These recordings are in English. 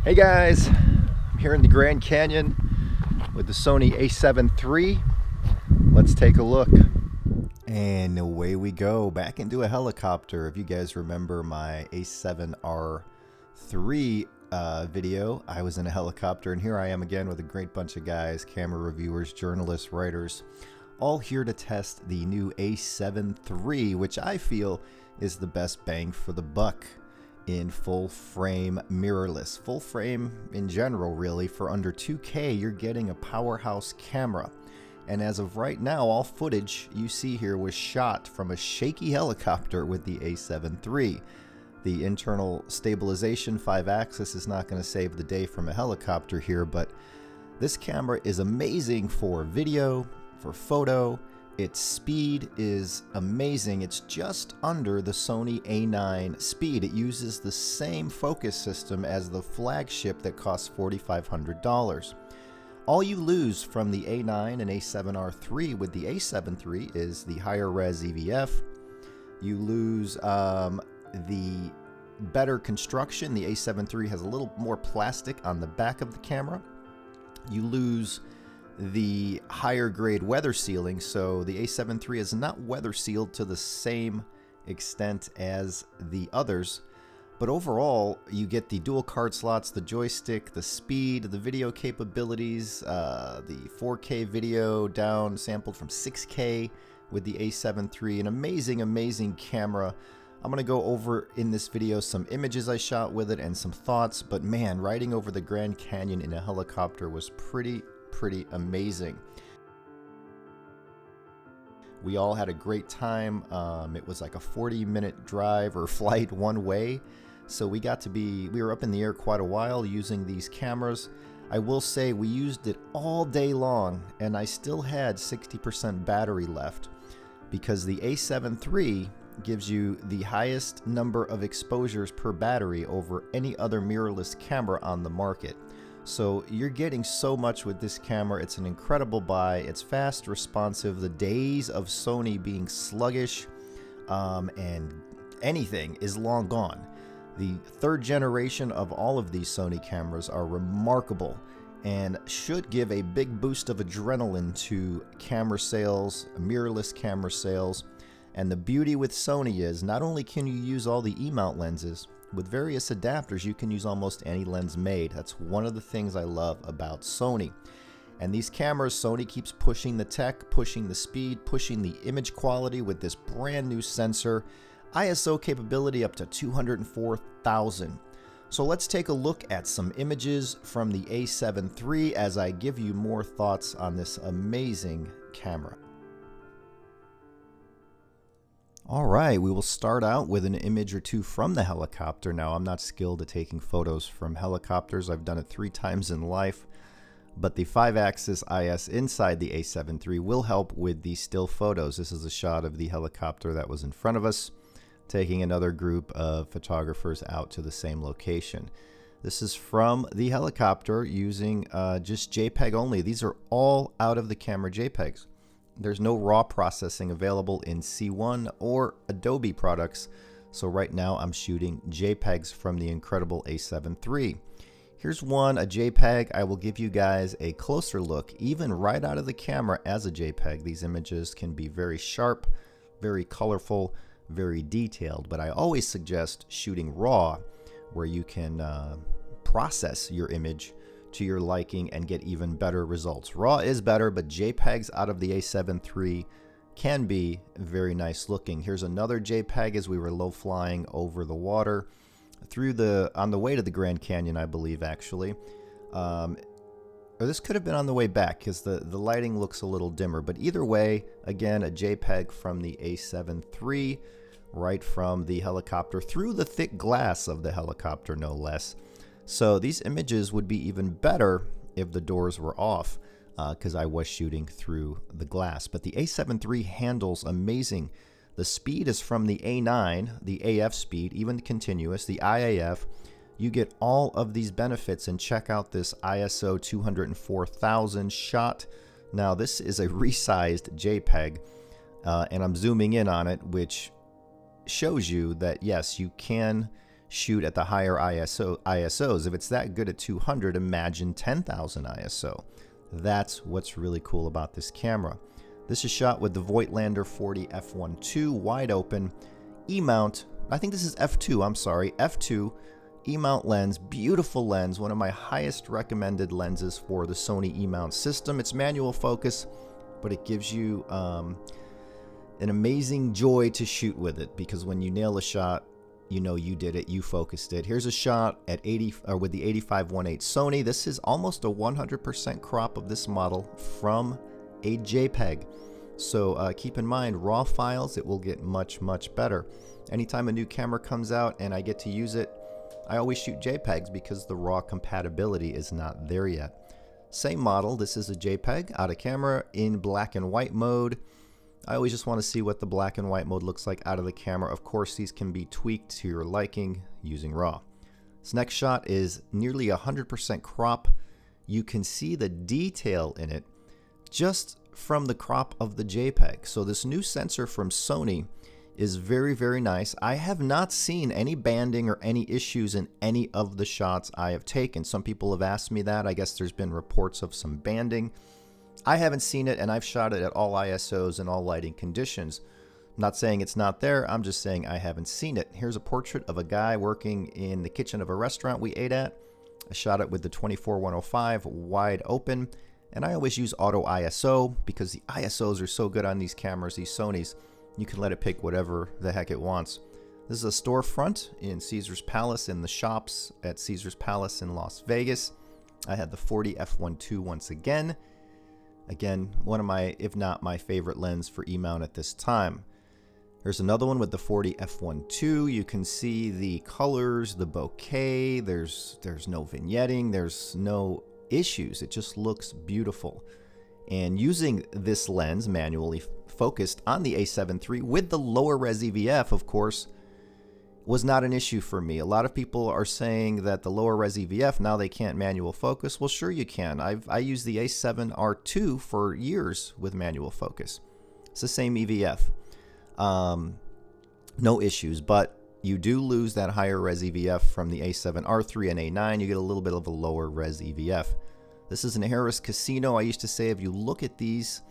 Hey guys, I'm here in the Grand Canyon with the Sony A7 III. Let's take a look. And away we go, back into a helicopter. If you guys remember my A7R III video, I was in a helicopter, and here I am again with a great bunch of guys, camera reviewers, journalists, writers, all here to test the new A7 III, which I feel is the best bang for the buck in full frame mirrorless. Full frame in general, really. For under 2K, you're getting a powerhouse camera. And as of right now, all footage you see here was shot from a shaky helicopter with the A7 III. The internal stabilization 5-axis is not going to save the day from a helicopter here, but this camera is amazing for video, for photo. Its speed is amazing. It's just under the Sony A9 speed. It uses the same focus system as the flagship that costs $4,500. All you lose from the A9 and A7R III with the A7 III is the higher res EVF. You lose the better construction. The A7 III has a little more plastic on the back of the camera. You lose the higher grade weather sealing, so the A7 III is not weather sealed to the same extent as the others. But overall, you get the dual card slots, the joystick, the speed, the video capabilities, the 4K video down sampled from 6K with the A7 III. An amazing camera. I'm going to go over in this video some images I shot with it and some thoughts, but man, riding over the Grand Canyon in a helicopter was pretty amazing. We all had a great time. It was like a 40-minute drive or flight one way, so we were up in the air quite a while using these cameras. I will say we used it all day long, and I still had 60% battery left because the A7 III gives you the highest number of exposures per battery over any other mirrorless camera on the market. So you're getting so much with this camera. It's an incredible buy. It's fast, responsive. The days of Sony being sluggish and anything is long gone. The third generation of all of these Sony cameras are remarkable and should give a big boost of adrenaline to camera sales, mirrorless camera sales. And the beauty with Sony is not only can you use all the E-mount lenses, with various adapters, you can use almost any lens made. That's one of the things I love about Sony. And these cameras, Sony keeps pushing the tech, pushing the speed, pushing the image quality with this brand new sensor. ISO capability up to 204,000. So let's take a look at some images from the A7 III as I give you more thoughts on this amazing camera. All right, we will start out with an image or two from the helicopter. Now, I'm not skilled at taking photos from helicopters. I've done it 3 times in life, but the 5-axis IS inside the A7 III will help with the still photos. This is a shot of the helicopter that was in front of us, taking another group of photographers out to the same location. This is from the helicopter using just JPEG only. These are all out of the camera JPEGs. There's no raw processing available in C1 or Adobe products, so right now I'm shooting JPEGs from the incredible A7 III. Here's one, a JPEG. I will give you guys a closer look, even right out of the camera as a JPEG. These images can be very sharp, very colorful, very detailed, but I always suggest shooting raw where you can process your image to your liking and get even better results. Raw is better, but JPEGs out of the A7 III can be very nice looking. Here's another JPEG as we were low flying over the water on the way to the Grand Canyon, I believe, actually. Or this could have been on the way back because the lighting looks a little dimmer, but either way, again, a JPEG from the A7 III right from the helicopter through the thick glass of the helicopter, no less. So these images would be even better if the doors were off because I was shooting through the glass. But the A7 III handles amazing. The speed is from the A9, the AF speed, even continuous, the IAF. You get all of these benefits, and check out this ISO 204,000 shot. Now this is a resized JPEG, and I'm zooming in on it, which shows you that yes, you can shoot at the higher ISOs. If it's that good at 200, imagine 10,000 ISO. That's what's really cool about this camera. This is shot with the Voigtlander 40 f1.2 wide open E-mount. I think this is f2, I'm sorry, f2 E-mount lens, beautiful lens, one of my highest recommended lenses for the Sony E-mount system. It's manual focus, but it gives you an amazing joy to shoot with it, because when you nail a shot, you know you did it, you focused it. Here's a shot at with the 85-1.8 Sony. This is almost a 100% crop of this model from a JPEG. So keep in mind, raw files, it will get much, much better. Anytime a new camera comes out and I get to use it, I always shoot JPEGs because the raw compatibility is not there yet. Same model, this is a JPEG out of camera in black and white mode. I always just want to see what the black and white mode looks like out of the camera. Of course, these can be tweaked to your liking using RAW. This next shot is nearly 100% crop. You can see the detail in it just from the crop of the JPEG. So this new sensor from Sony is very, very nice. I have not seen any banding or any issues in any of the shots I have taken. Some people have asked me that. I guess there's been reports of some banding. I haven't seen it, and I've shot it at all ISOs and all lighting conditions. I'm not saying it's not there, I'm just saying I haven't seen it. Here's a portrait of a guy working in the kitchen of a restaurant we ate at. I shot it with the 24-105 wide open, and I always use auto ISO because the ISOs are so good on these cameras, these Sonys. You can let it pick whatever the heck it wants. This is a storefront in Caesar's Palace, in the shops at Caesar's Palace in Las Vegas. I had the 40 f1.2 once again. Again, one of my, if not my favorite lens for E-mount at this time. There's another one with the 40 f1.2. You can see the colors, the bokeh. There's no vignetting. There's no issues. It just looks beautiful. And using this lens manually focused on the A7 III with the lower res EVF, of course, was not an issue for me. A lot of people are saying that the lower res EVF, now they can't manual focus. Well, sure you can. I used the A7R II for years with manual focus. It's the same EVF. No issues, but you do lose that higher res EVF from the A7R III and A9. You get a little bit of a lower res EVF. This is an Harrah's Casino. I used to say if you look at this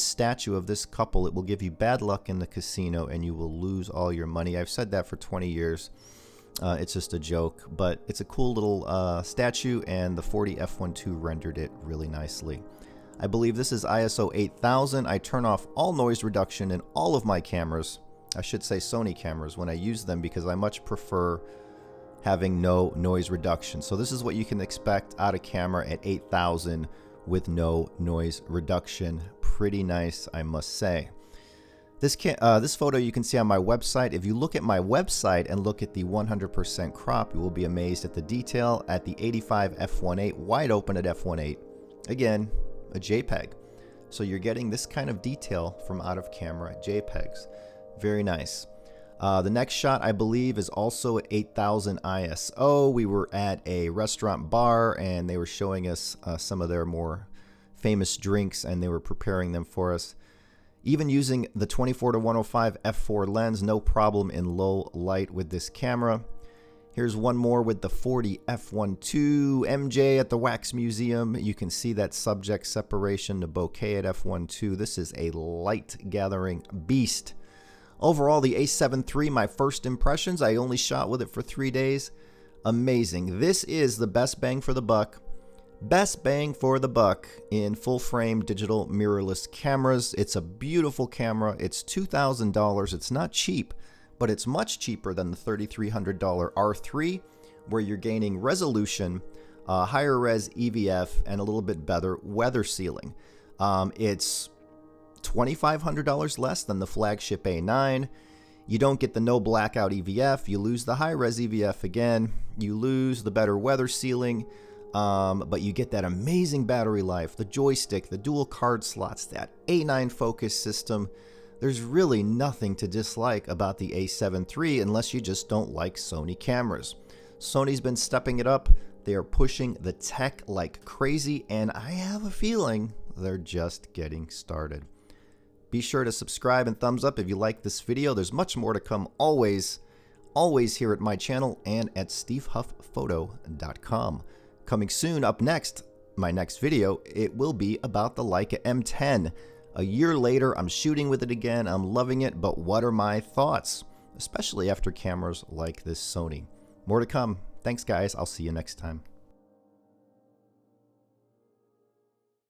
statue of this couple, it will give you bad luck in the casino and you will lose all your money. I've said that for 20 years. It's just a joke, but it's a cool little statue, and the 40 f1.2 rendered it really nicely. I believe this is ISO 8000. I turn off all noise reduction in all of my cameras. I should say Sony cameras when I use them, because I much prefer having no noise reduction. So this is what you can expect out of camera at 8000 with no noise reduction. Pretty nice, I must say. This photo you can see on my website. If you look at my website and look at the 100% crop, you will be amazed at the detail at the 85 f1.8 wide open at f1.8. Again, a JPEG. So you're getting this kind of detail from out of camera JPEGs. Very nice. The next shot, I believe, is also at 8000 ISO. We were at a restaurant bar and they were showing us some of their more famous drinks, and they were preparing them for us. Even using the 24-105 f4 lens, no problem in low light with this camera. Here's one more with the 40 f1.2 MJ at the Wax Museum. You can see that subject separation, the bokeh at f1.2. This is a light gathering beast. Overall, the A7 III, my first impressions, I only shot with it for 3 days. Amazing. This is the best bang for the buck. Best bang for the buck in full frame digital mirrorless cameras. It's a beautiful camera. It's $2,000. It's not cheap, but it's much cheaper than the $3,300 R3, where you're gaining resolution, higher res EVF, and a little bit better weather sealing. It's $2,500 less than the flagship A9. You don't get the no blackout EVF. You lose the high res EVF again. You lose the better weather sealing. But you get that amazing battery life, the joystick, the dual card slots, that A9 focus system. There's really nothing to dislike about the A7 III unless you just don't like Sony cameras. Sony's been stepping it up. They are pushing the tech like crazy, and I have a feeling they're just getting started. Be sure to subscribe and thumbs up if you like this video. There's much more to come always always here at my channel and at stevehufpphoto.com. Coming soon, up next, my next video, it will be about the Leica M10. A year later, I'm shooting with it again, I'm loving it, but what are my thoughts? Especially after cameras like this Sony. More to come. Thanks guys, I'll see you next time.